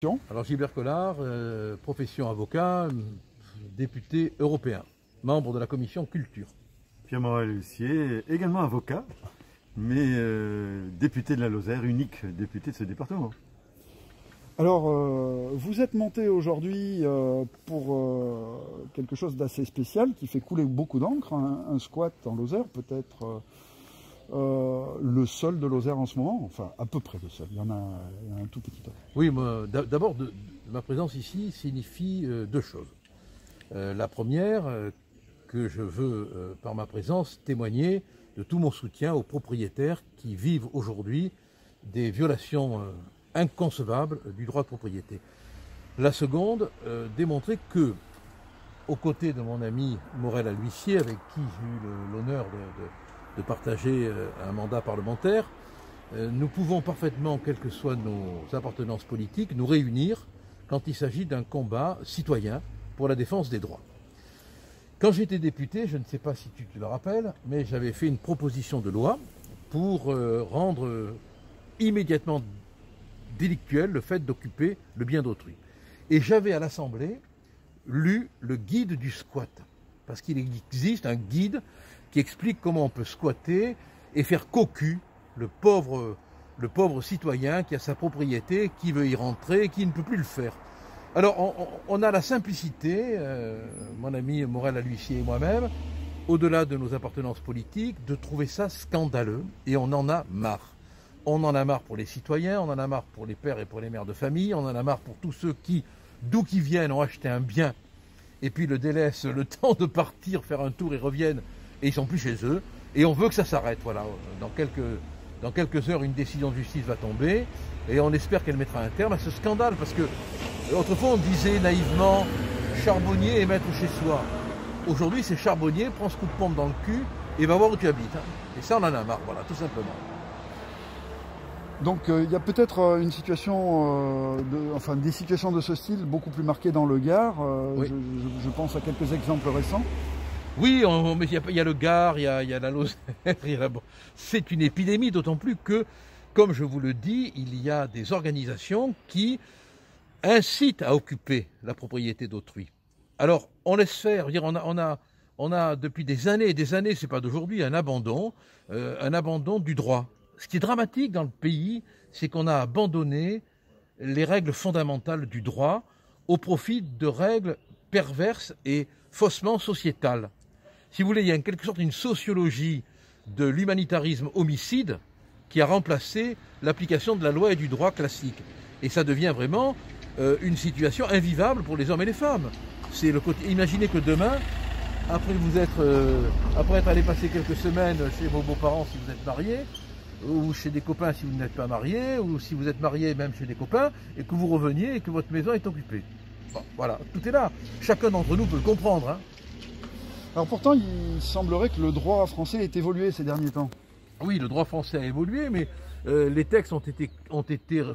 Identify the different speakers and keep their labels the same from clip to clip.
Speaker 1: Alors Gilbert Collard, profession avocat, député européen, membre de la commission culture.
Speaker 2: Pierre Morel-Huissier, également avocat, mais député de la Lozère, unique député de ce département.
Speaker 3: Alors, vous êtes monté aujourd'hui pour quelque chose d'assez spécial qui fait couler beaucoup d'encre, un squat en Lozère, peut-être le seul de Lozère en ce moment, enfin à peu près le seul, il y en a un tout petit peu.
Speaker 1: Oui, d'abord, ma présence ici signifie deux choses. La première, que je veux, par ma présence, témoigner de tout mon soutien aux propriétaires qui vivent aujourd'hui des violations inconcevables du droit de propriété. La seconde, démontrer que, aux côtés de mon ami Morel-Huissier, avec qui j'ai eu l'honneur de partager un mandat parlementaire, nous pouvons parfaitement, quelles que soient nos appartenances politiques, nous réunir quand il s'agit d'un combat citoyen pour la défense des droits. Quand j'étais député, je ne sais pas si tu te le rappelles, mais j'avais fait une proposition de loi pour rendre immédiatement délictuel le fait d'occuper le bien d'autrui. Et j'avais à l'Assemblée lu le guide du squat, parce qu'il existe un guide qui explique comment on peut squatter et faire cocu le pauvre citoyen qui a sa propriété, qui veut y rentrer, qui ne peut plus le faire. Alors on a la simplicité, mon ami Morel-Huissier et moi-même, au-delà de nos appartenances politiques, de trouver ça scandaleux, et on en a marre. On en a marre pour les citoyens, on en a marre pour les pères et pour les mères de famille, on en a marre pour tous ceux qui, d'où qu'ils viennent, ont acheté un bien, et puis le délaissent le temps de partir, faire un tour et reviennent, et ils sont plus chez eux, et on veut que ça s'arrête. Voilà. Dans quelques heures, une décision de justice va tomber, et on espère qu'elle mettra un terme à ce scandale, parce que autrefois on disait naïvement charbonnier et mettre chez soi. Aujourd'hui c'est charbonnier, prends ce coup de pompe dans le cul et va voir où tu habites. Et ça on en a marre, voilà, tout simplement.
Speaker 3: Donc il y a peut-être une situation, des situations de ce style beaucoup plus marquées dans le Gard.
Speaker 1: Oui.
Speaker 3: Je pense à quelques exemples récents.
Speaker 1: Oui, mais il y a le Gard, il y a la Lozère, c'est une épidémie, d'autant plus que, comme je vous le dis, il y a des organisations qui incitent à occuper la propriété d'autrui. Alors, on laisse faire, on a depuis des années, c'est pas d'aujourd'hui, un abandon du droit. Ce qui est dramatique dans le pays, c'est qu'on a abandonné les règles fondamentales du droit au profit de règles perverses et faussement sociétales. Si vous voulez, il y a en quelque sorte une sociologie de l'humanitarisme homicide qui a remplacé l'application de la loi et du droit classique. Et ça devient vraiment une situation invivable pour les hommes et les femmes. C'est le côté. Imaginez que demain, après être allé passer quelques semaines chez vos beaux-parents si vous êtes mariés, ou chez des copains si vous n'êtes pas mariés, ou si vous êtes mariés même chez des copains, et que vous reveniez et que votre maison est occupée. Bon, voilà, tout est là. Chacun d'entre nous peut le comprendre. Hein.
Speaker 3: Alors pourtant, il semblerait que le droit français ait évolué ces derniers temps.
Speaker 1: Oui, le droit français a évolué, mais les textes ont été,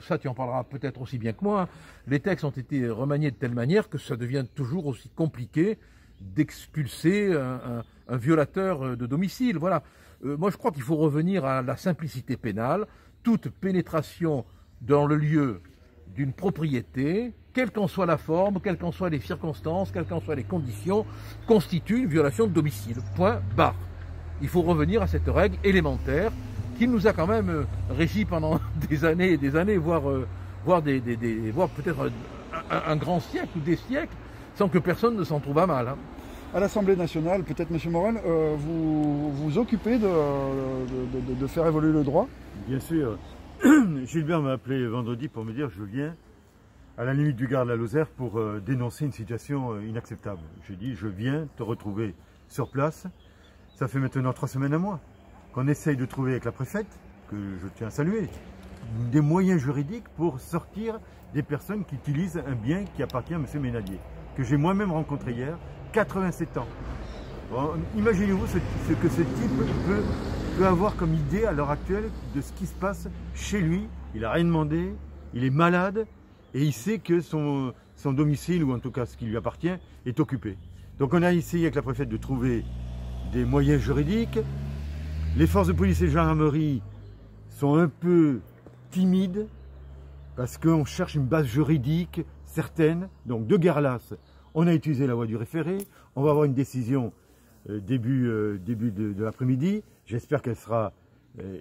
Speaker 1: ça tu en parleras peut-être aussi bien que moi, hein, les textes ont été remaniés de telle manière que ça devient toujours aussi compliqué d'expulser un violateur de domicile. Voilà. Moi je crois qu'il faut revenir à la simplicité pénale. Toute pénétration dans le lieu d'une propriété, quelle qu'en soit la forme, quelles qu'en soient les circonstances, quelles qu'en soient les conditions, constitue une violation de domicile. Point barre. Il faut revenir à cette règle élémentaire qui nous a quand même régi pendant des années et des années, voire peut-être un grand siècle ou des siècles, sans que personne ne s'en trouve à mal. Hein.
Speaker 3: À l'Assemblée nationale, peut-être, M. Morel, vous vous occupez de faire évoluer le droit?
Speaker 2: Bien sûr. Gilbert m'a appelé vendredi pour me dire je viens à la limite du Gard de la Lozère pour dénoncer une situation inacceptable. J'ai dit je viens te retrouver sur place. Ça fait maintenant 3 semaines à moi qu'on essaye de trouver avec la préfète, que je tiens à saluer, des moyens juridiques pour sortir des personnes qui utilisent un bien qui appartient à M. Ménadier, que j'ai moi-même rencontré hier, 87 ans. Bon, imaginez-vous ce que ce type peut avoir comme idée à l'heure actuelle de ce qui se passe chez lui. Il n'a rien demandé, il est malade et il sait que son domicile, ou en tout cas ce qui lui appartient, est occupé. Donc on a essayé avec la préfète de trouver des moyens juridiques. Les forces de police et de gendarmerie sont un peu timides parce qu'on cherche une base juridique certaine. Donc de guerre lasse, on a utilisé la voie du référé, on va avoir une décision début de l'après-midi. J'espère qu'elle sera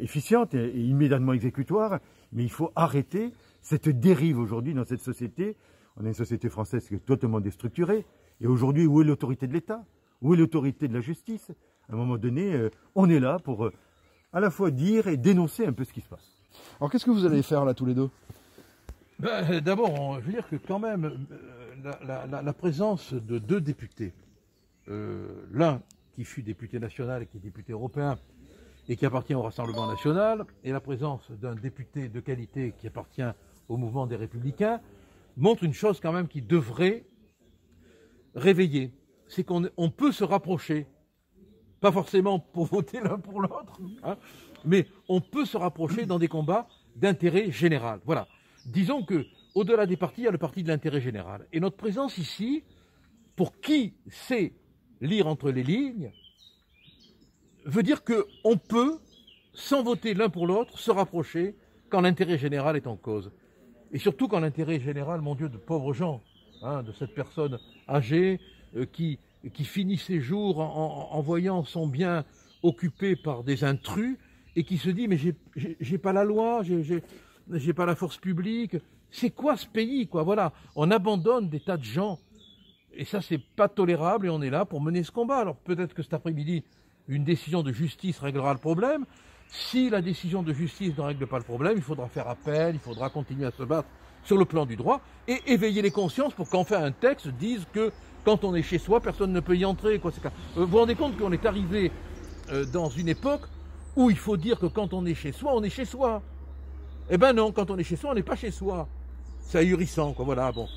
Speaker 2: efficiente et immédiatement exécutoire, mais il faut arrêter cette dérive aujourd'hui dans cette société. On a une société française qui est totalement déstructurée, et aujourd'hui, où est l'autorité de l'État? Où est l'autorité de la justice? À un moment donné, on est là pour à la fois dire et dénoncer un peu ce qui se passe.
Speaker 3: Alors qu'est-ce que vous allez faire là tous les deux?
Speaker 1: D'abord, je veux dire que quand même, la présence de deux députés, l'un qui fut député national et qui est député européen et qui appartient au Rassemblement national, et la présence d'un député de qualité qui appartient au mouvement des Républicains, montre une chose quand même qui devrait réveiller. C'est qu'on peut se rapprocher, pas forcément pour voter l'un pour l'autre, hein, mais on peut se rapprocher dans des combats d'intérêt général. Voilà. Disons que, au-delà des partis, il y a le parti de l'intérêt général. Et notre présence ici, pour qui sait lire entre les lignes, veut dire qu'on peut, sans voter l'un pour l'autre, se rapprocher quand l'intérêt général est en cause. Et surtout quand l'intérêt général, mon Dieu, de pauvres gens, hein, de cette personne âgée qui finit ses jours en voyant son bien occupé par des intrus et qui se dit « mais j'ai pas la loi, j'ai pas la force publique, c'est quoi ce pays quoi ?» Voilà, on abandonne des tas de gens et ça c'est pas tolérable et on est là pour mener ce combat. Alors peut-être que cet après-midi, une décision de justice réglera le problème. Si la décision de justice ne règle pas le problème, il faudra faire appel, il faudra continuer à se battre sur le plan du droit et éveiller les consciences pour qu'enfin un texte dise que quand on est chez soi, personne ne peut y entrer. Quoi. Vous vous rendez compte qu'on est arrivé dans une époque où il faut dire que quand on est chez soi, on est chez soi. Eh ben non, quand on est chez soi, on n'est pas chez soi. C'est ahurissant, quoi, voilà, bon.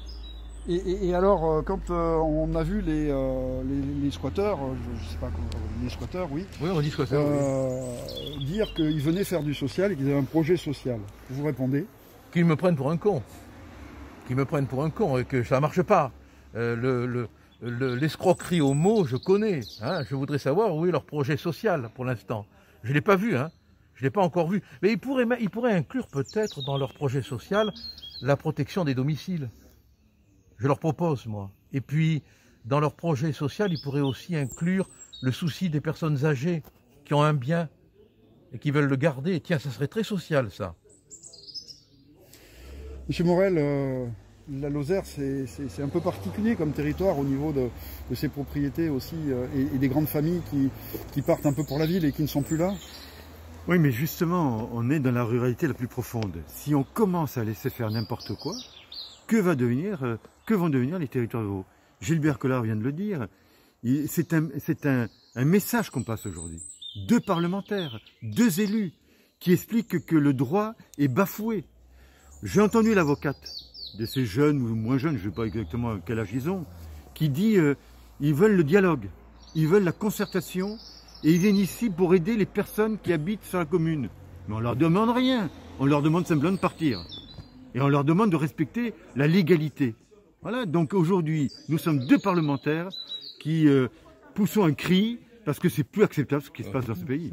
Speaker 3: Et alors, quand on a vu les squatteurs, je ne sais pas comment, les squatteurs, oui.
Speaker 1: Oui, on dit squatteurs, oui.
Speaker 3: Dire qu'ils venaient faire du social et qu'ils avaient un projet social. Vous répondez?
Speaker 1: Qu'ils me prennent pour un con. Qu'ils me prennent pour un con et que ça ne marche pas. L'escroquerie au mot, je connais. Hein, je voudrais savoir où est leur projet social pour l'instant. Je ne l'ai pas vu, hein. Je ne l'ai pas encore vu. Mais ils pourraient inclure peut-être dans leur projet social la protection des domiciles. Je leur propose, moi. Et puis, dans leur projet social, ils pourraient aussi inclure le souci des personnes âgées qui ont un bien et qui veulent le garder. Tiens, ça serait très social, ça.
Speaker 3: Monsieur Morel, la Lozère, c'est un peu particulier comme territoire au niveau de ses propriétés aussi et des grandes familles qui partent un peu pour la ville et qui ne sont plus là.
Speaker 2: Oui, mais justement, on est dans la ruralité la plus profonde. Si on commence à laisser faire n'importe quoi, que vont devenir les territoires ruraux? Gilbert Collard vient de le dire. C'est un message qu'on passe aujourd'hui. 2 parlementaires, 2 élus qui expliquent que le droit est bafoué. J'ai entendu l'avocate de ces jeunes ou moins jeunes, je ne sais pas exactement quel âge ils ont, qui dit ils veulent le dialogue, ils veulent la concertation et ils viennent ici pour aider les personnes qui habitent sur la commune. Mais on leur demande rien, on leur demande simplement de partir. Et on leur demande de respecter la légalité. Voilà, donc aujourd'hui, nous sommes 2 parlementaires qui poussons un cri parce que c'est plus acceptable ce qui se passe dans ce pays.